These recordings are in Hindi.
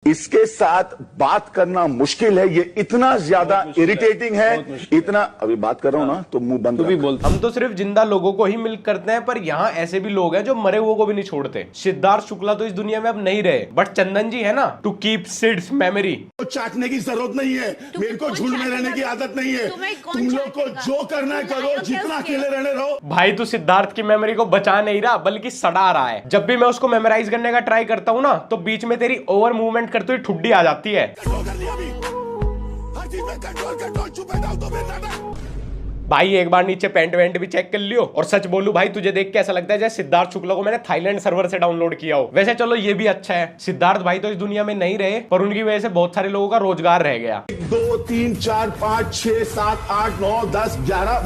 इसके साथ बात करना मुश्किल है, ये इतना ज्यादा इरिटेटिंग है, इतना। अभी बात कर रहा हूं ना तो मुंह बंद भी बोल। हम तो सिर्फ जिंदा लोगों को ही मिल्क करते हैं, पर यहाँ ऐसे भी लोग हैं जो मरे हुए को भी नहीं छोड़ते। सिद्धार्थ शुक्ला तो इस दुनिया में अब नहीं रहे, बट चंदन जी है ना, टू कीप सिड्स मेमोरी। चाटने की जरूरत नहीं है, मेरे को झूठ में रहने की आदत नहीं है। तुम लोग को जो करना है करो, जितना अकेले रहने रहो। भाई तू सिद्धार्थ की मेमोरी को बचा नहीं रहा, बल्कि सड़ा रहा है। जब भी मैं उसको मेमोराइज करने का ट्राई करता हूँ ना, तो बीच में तेरी ओवर मूवमेंट करते हुए ठुड्डी आ जाती है। भाई एक बार नीचे पैंट वेंट भी चेक कर लियो। और सच बोलूं भाई, तुझे देख के ऐसा लगता है जैसे सिद्धार्थ शुक्ला को मैंने थाईलैंड सर्वर से डाउनलोड किया हो। वैसे चलो ये भी अच्छा है, सिद्धार्थ भाई तो इस दुनिया में नहीं रहे, पर उनकी वजह से बहुत सारे लोगों का रोजगार रह गया। 2 3 4 5 6 7 8 9 10 11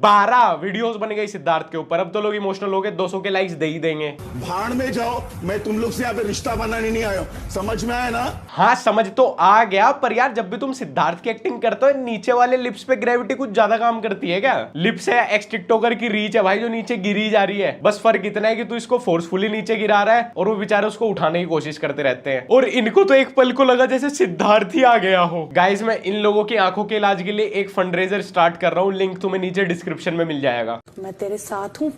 12 वीडियोस बन गई सिद्धार्थ के ऊपर। अब तो लोग इमोशनल हो गए, 200 के लाइक्स दे ही देंगे। भाड़ में जाओ, मैं तुम लोग से यहाँ पे रिश्ता बनाने नहीं आया हूं, समझ में आया ना? हाँ समझ तो आ गया, पर यार जब भी तुम सिद्धार्थ की एक्टिंग करते हो, नीचे वाले लिप्स पे ग्रेविटी कुछ ज्यादा काम करती है क्या? लिप्स है एक्स टिकटॉकर की रीच है भाई, जो नीचे गिरी जा रही है। बस फर्क इतना है कि तू इसको फोर्सफुली नीचे गिरा रहा है और वो बेचारे उसको उठाने की कोशिश करते रहते हैं। और इनको तो एक पल को लगा जैसे सिद्धार्थ ही आ गया हो। गाइस मैं इन लोगों की आंखों के इलाज के लिए एक फंडरेजर स्टार्ट कर रहा हूँ, लिंक तुम्हें नीचे डिस्क्रिप्शन में मिल जाएगा। मैं तेरे साथ हूँ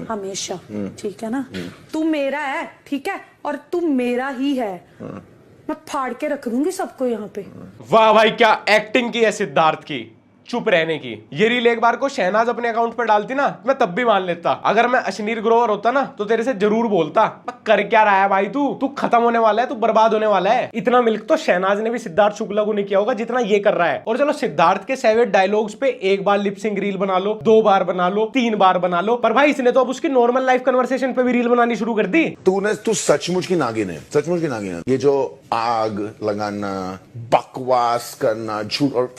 हमेशा, ठीक है ना? तू मेरा है, ठीक है, और तू मेरा ही है। मैं फाड़ के रख दूंगी सबको यहाँ पे। वाह भाई क्या एक्टिंग की है सिद्धार्थ की, चुप रहने की। ये रील एक बार को शहनाज अपने अकाउंट पर डालती ना, मैं तब भी मान लेता। अगर मैं अश्नीर ग्रोवर होता ना, तो तेरे से जरूर बोलता, कर क्या रहा है भाई तू खत्म होने वाला है, तू बर्बाद होने वाला है। इतना मिल्क तो शहनाज ने भी सिद्धार्थ शुक्ला को नहीं किया होगा जितना ये कर रहा है। और चलो सिद्धार्थ के सेवेड डायलॉग्स पे एक बार लिपसिंग रील बना लो, 2 बार बना लो, 3 बार बना लो, पर भाई इसने तो अब उसकी नॉर्मल लाइफ कन्वर्सेशन पे भी रील बनानी शुरू कर दी। तू सचमुच की नागिन है, सचमुच की नागिन है। ये जो आग लगाना, बकवास करना, झूठ, और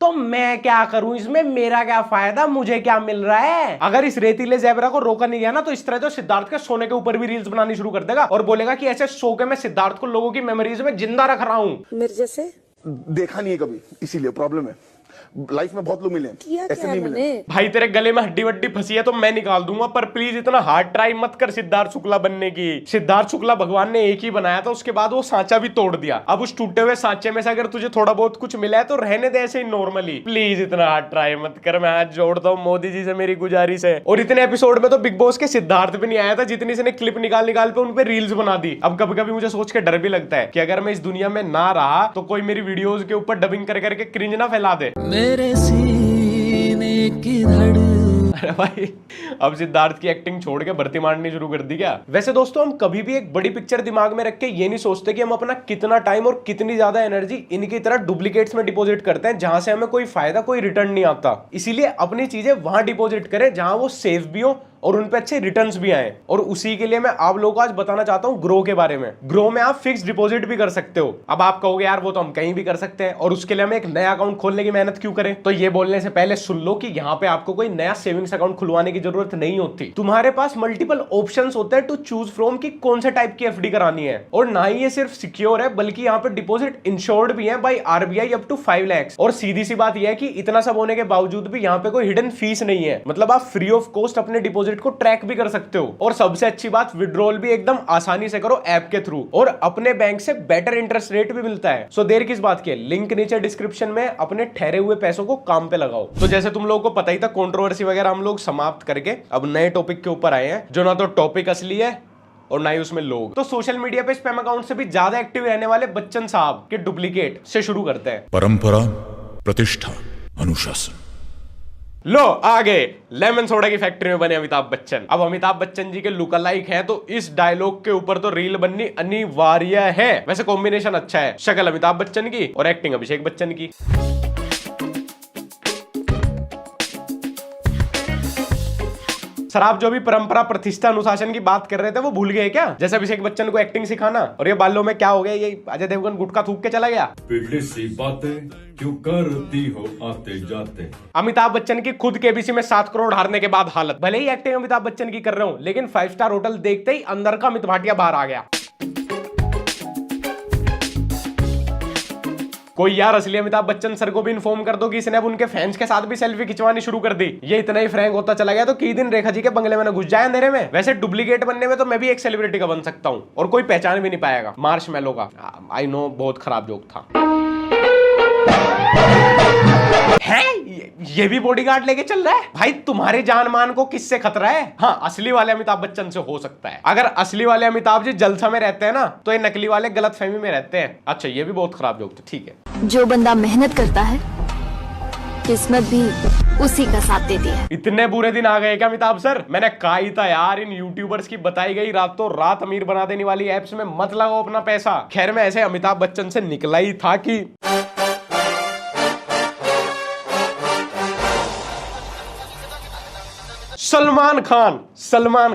तो मैं क्या करूं इसमें, मेरा क्या फायदा, मुझे क्या मिल रहा है? अगर इस रेतीले ज़ेबरा को रोका नहीं गया ना, तो इस तरह तो सिद्धार्थ के सोने के ऊपर भी रील्स बनानी शुरू कर देगा और बोलेगा कि ऐसे सो के मैं सिद्धार्थ को लोगों की मेमोरीज में जिंदा रख रहा हूं। मेरे जैसे देखा नहीं है कभी, इसीलिए प्रॉब्लम है। लाइफ में बहुत लोग मिले, ऐसे नहीं मिले। भाई तेरे गले में हड्डी वड्डी फंसी है तो मैं निकाल दूंगा, पर प्लीज इतना हार्ड ट्राई मत कर सिद्धार्थ शुक्ला बनने की। सिद्धार्थ शुक्ला भगवान ने एक ही बनाया था, उसके बाद वो सांचा भी तोड़ दिया। अब उस टूटे हुए सांचे में से अगर तुझे थोड़ा बहुत कुछ मिला है तो रहने दे ऐसे ही नॉर्मली। प्लीज इतना हार्ड ट्राई मत कर, मैं हाथ जोड़ता हूँ, मोदी जी से मेरी गुजारिश है। और इतने एपिसोड में तो बिग बॉस के सिद्धार्थ भी नहीं आया था, जितनी इसने क्लिप निकाल पे उन पे रील्स बना दी। अब कभी कभी मुझे सोच के डर भी लगता है कि अगर मैं इस दुनिया में ना रहा तो कोई मेरी वीडियोस के ऊपर डबिंग कर करके क्रिंज ना फैला दे। मेरे सीने की धड़। अरे भाई अब सिद्धार्थ की एक्टिंग छोड़ के भर्ती मारनी शुरू कर दी क्या? वैसे दोस्तों हम कभी भी एक बड़ी पिक्चर दिमाग में रख के ये नहीं सोचते कि हम अपना कितना टाइम और कितनी ज्यादा एनर्जी इनकी तरह डुप्लीकेट्स में डिपॉजिट करते हैं, जहां से हमें कोई फायदा कोई रिटर्न नहीं आता। इसीलिए अपनी चीजें वहां डिपॉजिट करें जहां वो सेफ भी हो और उन पे अच्छे रिटर्न्स भी आए। और उसी के लिए मैं आप लोगों को आज बताना चाहता हूं ग्रो के बारे में। ग्रो में आप फिक्स डिपॉजिट भी कर सकते हो। अब आप कहोगे यार वो तो हम कहीं भी कर सकते हैं, और उसके लिए हमें एक नया अकाउंट खोलने की मेहनत क्यों करें? तो ये बोलने से पहले सुन लो कि यहाँ पे आपको कोई नया सेविंग्स अकाउंट खुलवाने की जरूरत नहीं होती। तुम्हारे पास मल्टीपल ऑप्शंस होते हैं टू चूज फ्रॉम कि कौन से टाइप की एफडी करानी है। और ना ही ये सिर्फ सिक्योर है, बल्कि यहाँ पे डिपॉजिट इंश्योर्ड भी है by RBI up to 5 lakh. और सीधी सी बात यह है कि इतना सब होने के बावजूद भी यहाँ पे कोई हिडन फीस नहीं है। मतलब आप फ्री ऑफ कॉस्ट अपने डिपॉजिट को ट्रैक भी कर सकते हो। और सबसे अच्छी बात, विड्रॉल भी एकदम आसानी से करो ऐप के थ्रू, और अपने बैंक से बेटर इंटरेस्ट रेट भी मिलता है। सो देर किस बात की, लिंक नीचे डिस्क्रिप्शन में, अपने ठहरे हुए पैसों को काम पे लगाओ। तो जैसे तुम लोगों को पता ही था, कंट्रोवर्सी वगैरह हम लोग समाप्त करके अब नए टॉपिक के ऊपर आए हैं, जो ना तो टॉपिक असली है और ना ही उसमें लोग। तो सोशल मीडिया पे स्पैम अकाउंट से भी ज्यादा एक्टिव रहने वाले बच्चन साहब के डुप्लीकेट से शुरू करते हैं। परंपरा, प्रतिष्ठा, अनुशासन। लो आगे, लेमन सोडा की फैक्ट्री में बने अमिताभ बच्चन। अब अमिताभ बच्चन जी के लुक अलाइक हैं, तो इस डायलॉग के ऊपर तो रील बननी अनिवार्य है। वैसे कॉम्बिनेशन अच्छा है, शक्ल अमिताभ बच्चन की और एक्टिंग अभिषेक बच्चन की। सर आप जो भी परंपरा, प्रतिष्ठा, अनुशासन की बात कर रहे थे वो भूल गए क्या? जैसे अभिषेक बच्चन को एक्टिंग सिखाना, और ये बालों में क्या हो गया, ये अजय देवगन गुटखा थूक के चला गया। पिछली सी बातें क्यों करती हो आते जाते। अमिताभ बच्चन की खुद केबीसी में 7 करोड़ हारने के बाद हालत। भले ही एक्टिंग अमिताभ बच्चन की कर रहे हो, लेकिन 5 स्टार होटल देखते ही अंदर का अमित भाटिया बाहर आ गया। कोई यार असली अमिताभ बच्चन सर को भी इन्फॉर्म कर दो कि इसने अब उनके फैंस के साथ भी सेल्फी खिंचवानी शुरू कर दी। ये इतना ही फ्रैंक होता चला गया तो कई दिन रेखा जी के बंगले में घुस जाए अंधेरे में। वैसे डुप्लीकेट बनने में तो मैं भी एक सेलिब्रिटी का बन सकता हूँ और कोई पहचान भी नहीं पाएगा। मार्शमैलो का। आई नो बहुत खराब जोक था। है ये भी बॉडीगार्ड लेके चल रहा है। भाई तुम्हारे जान मान को किससे खतरा है? हाँ असली वाले अमिताभ बच्चन से हो सकता है। अगर असली वाले अमिताभ जी जलसा में रहते हैं ना तो ये नकली वाले गलतफहमी में रहते हैं। अच्छा ये भी बहुत खराब जोक था। ठीक है। जो बंदा मेहनत करता है किस्मत भी उसी का साथ देती है। इतने बुरे दिन आ गए क्या अमिताभ सर? मैंने कहा ही था यार इन यूट्यूबर्स की बताई गई रातों रात अमीर बना देने वाली एप्स में मत लगाओ अपना पैसा। खैर मैं ऐसे अमिताभ बच्चन से निकला ही था कि सलमान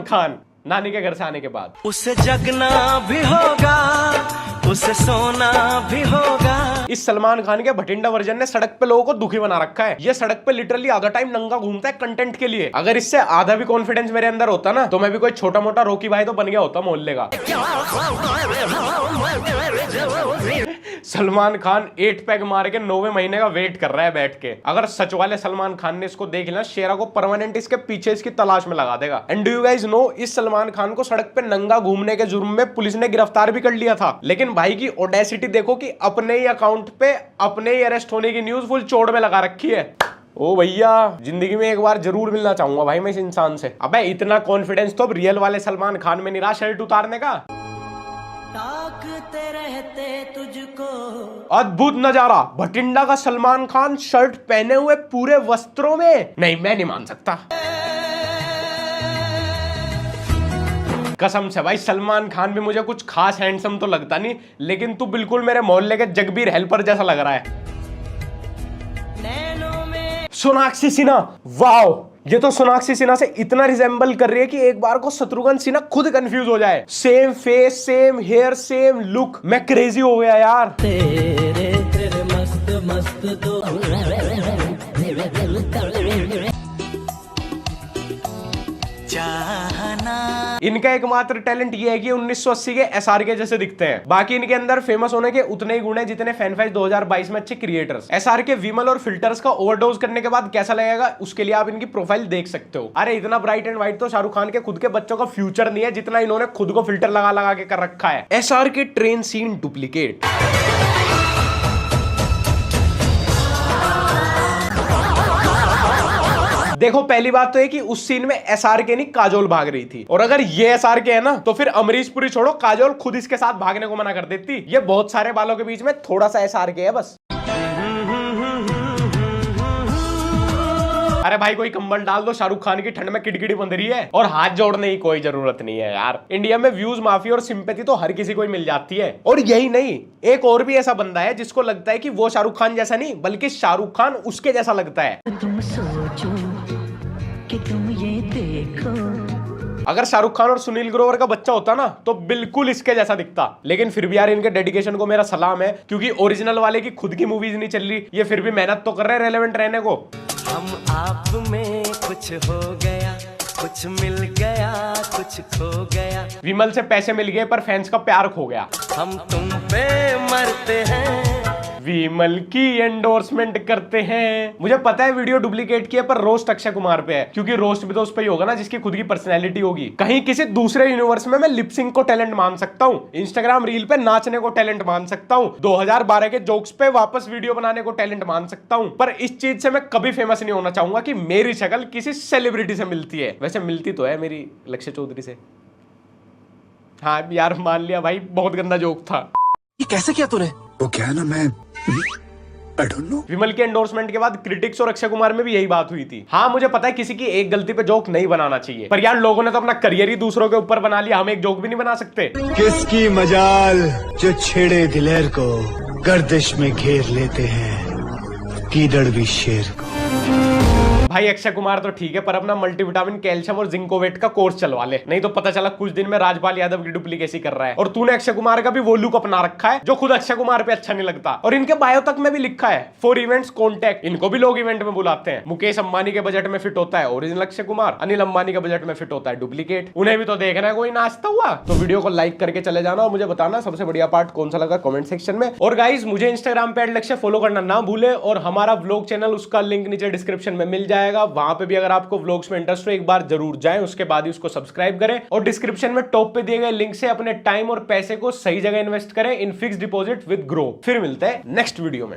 खान नानी के घर से आने के बाद उसे जगना भी होगा, उसे सोना भी होगा। इस सलमान खान के भटिंडा वर्जन ने सड़क पे लोगों को दुखी बना रखा है। ये सड़क पे लिटरली आधा टाइम नंगा घूमता है कंटेंट के लिए। अगर इससे आधा भी कॉन्फिडेंस मेरे अंदर होता ना तो मैं भी कोई छोटा मोटा रॉकी भाई तो बन गया होता मोहल्ले का। सलमान खान 8 पैग मार के 9वें महीने का वेट कर रहा है बैठ के। अगर सच वाले सलमान खान ने इसको देख लिया शेरा को परमानेंट इसके पीछे इसकी तलाश में लगा देगा। And do you guys know इस सलमान खान को सड़क पे नंगा घूमने के जुर्म में पुलिस ने गिरफ्तार भी कर लिया था। लेकिन भाई की ऑडेसिटी देखो कि अपने ही अकाउंट पे अपने ही अरेस्ट होने की न्यूज फुल चौड़ में लगा रखी है। ओ भैया जिंदगी में एक बार जरूर मिलना चाहूंगा भाई मैं इस इंसान से। अबे इतना कॉन्फिडेंस तो अब रियल वाले सलमान खान में नहीं रहा शर्ट उतारने का। ताकते रहते तुझको। अद्भुत नजारा, भटिंडा का सलमान खान शर्ट पहने हुए पूरे वस्त्रों में। नहीं मैं नहीं मान सकता कसम से भाई। सलमान खान भी मुझे कुछ खास हैंडसम तो लगता नहीं लेकिन तू बिल्कुल मेरे मोहल्ले के जगबीर हेल्पर जैसा लग रहा है। सोनाक्षी सिन्हा, वाओ ये तो सोनाक्षी सिन्हा से इतना रिजेंबल कर रही है कि एक बार को शत्रुघ्न सिन्हा खुद कंफ्यूज हो जाए। Same face, same here, same look. मैं क्रेजी हो गया यार। तेरे मस्त मस्त तो इनका एकमात्र टैलेंट ये है कि 1980 के SRK जैसे दिखते हैं। बाकी इनके अंदर फेमस होने के उतने ही गुण हैं जितने फैनफेस्ट 2022 में अच्छे क्रिएटर्स। SRK विमल और फिल्टर्स का ओवरडोज करने के बाद कैसा लगेगा उसके लिए आप इनकी प्रोफाइल देख सकते हो। अरे इतना ब्राइट एंड व्हाइट तो शाहरुख खान के खुद के बच्चों का फ्यूचर नहीं है जितना इन्होंने खुद को फिल्टर लगा लगा के कर रखा है। SRK train scene duplicate. देखो पहली बात तो है कि उस सीन में SRK नहीं काजोल भाग रही थी और अगर ये SRK है ना तो फिर अमरीश पुरी छोड़ो काजोल खुद इसके साथ भागने को मना कर देती। ये बहुत सारे बालों के बीच में थोड़ा सा SRK है बस। अरे भाई कोई कंबल डाल दो, शाहरुख खान की ठंड में किड़किड़ी बंध रही है और हाथ जोड़ने की कोई जरूरत नहीं है यार। इंडिया में व्यूज माफी और सिंपैथी तो हर किसी को ही मिल जाती है। और यही नहीं एक और भी ऐसा बंदा है जिसको लगता है कि वो शाहरुख खान जैसा नहीं बल्कि शाहरुख खान उसके जैसा लगता है। तुम सोचो कि तुम ये देखो। अगर शाहरुख खान और सुनील ग्रोवर का बच्चा होता ना तो बिल्कुल इसके जैसा दिखता। लेकिन फिर भी यार इनके डेडिकेशन को मेरा सलाम है क्योंकि ओरिजिनल वाले की खुद की मूवीज नहीं चल रही, ये फिर भी मेहनत तो कर रहे हैं रेलेवेंट रहने को। हम आप में कुछ हो गया, कुछ मिल गया, कुछ खो गया। विमल से पैसे मिल गए पर फैंस का प्यार खो गया। हम तुम पे मरते हैं, विमल की एंडोर्समेंट करते हैं। मुझे पता है वीडियो डुप्लीकेट की है पर रोस्ट अक्षय कुमार पे है क्योंकि रोस्ट भी तो उस पे ही होगा ना जिसकी खुद की पर्सनैलिटी होगी। कहीं किसी दूसरे यूनिवर्स में मैं लिपसिंग को टैलेंट मान सकता हूँ, इंस्टाग्राम रील पे नाचने को टैलेंट मान सकता हूँ, 2012 के जोक्स पे वापस वीडियो बनाने को टैलेंट मान सकता हूँ, पर इस चीज से मैं कभी फेमस नहीं होना चाहूंगा कि मेरी शक्ल किसी सेलिब्रिटी से मिलती है। वैसे मिलती तो है मेरी लक्ष्य चौधरी से। हाँ यार मान लिया भाई बहुत गंदा जोक था। ये कैसे किया तूने? वो क्या है ना मैं I don't know। विमल के एंडोर्समेंट के बाद क्रिटिक्स और अक्षय कुमार में भी यही बात हुई थी। हाँ मुझे पता है किसी की एक गलती पे जोक नहीं बनाना चाहिए पर यार लोगों ने तो अपना करियर ही दूसरों के ऊपर बना लिया, हम एक जोक भी नहीं बना सकते। किसकी मजाल जो छेड़े दिलेर को गर्दिश में घेर लेते हैं कीदड़ भी शेर को। भाई अक्षय कुमार तो ठीक है, पर अपना मल्टीविटामिन, कैल्शियम और जिंकोवेट का कोर्स चलवा ले, नहीं तो पता चला कुछ दिन में राजपाल यादव की डुप्लीकेसी कर रहा है। और तूने अक्षय कुमार का भी वो लुक अपना रखा है जो खुद अक्षय कुमार पे अच्छा नहीं लगता। और इनके बायो तक में भी लिखा है फॉर इवेंट्स कॉन्टैक्ट, इनको भी लोग इवेंट में बुलाते हैं। मुकेश अंबानी के बजट में फिट होता है ओरिजिनल अक्षय कुमार, अनिल अंबानी के बजट में फिट होता है डुप्लीकेट। उन्हें भी तो देखना है कोई नाचता हुआ। तो वीडियो को लाइक करके चले जाना और मुझे बताना सबसे बढ़िया पार्ट कौन सा लगा कमेंट सेक्शन में। और गाइस मुझे इंस्टाग्राम पे @लक्ष्य फॉलो करना ना भूले, और हमारा व्लॉग चैनल उसका लिंक नीचे डिस्क्रिप्शन में मिल जाएगा, वहां पे भी अगर आपको व्लॉग्स में इंटरेस्ट हो एक बार जरूर जाएं, उसके बाद ही उसको सब्सक्राइब करें। और डिस्क्रिप्शन में टॉप पे दिए गए लिंक से अपने टाइम और पैसे को सही जगह इन्वेस्ट करें in fixed deposit with grow. फिर मिलते हैं नेक्स्ट वीडियो में।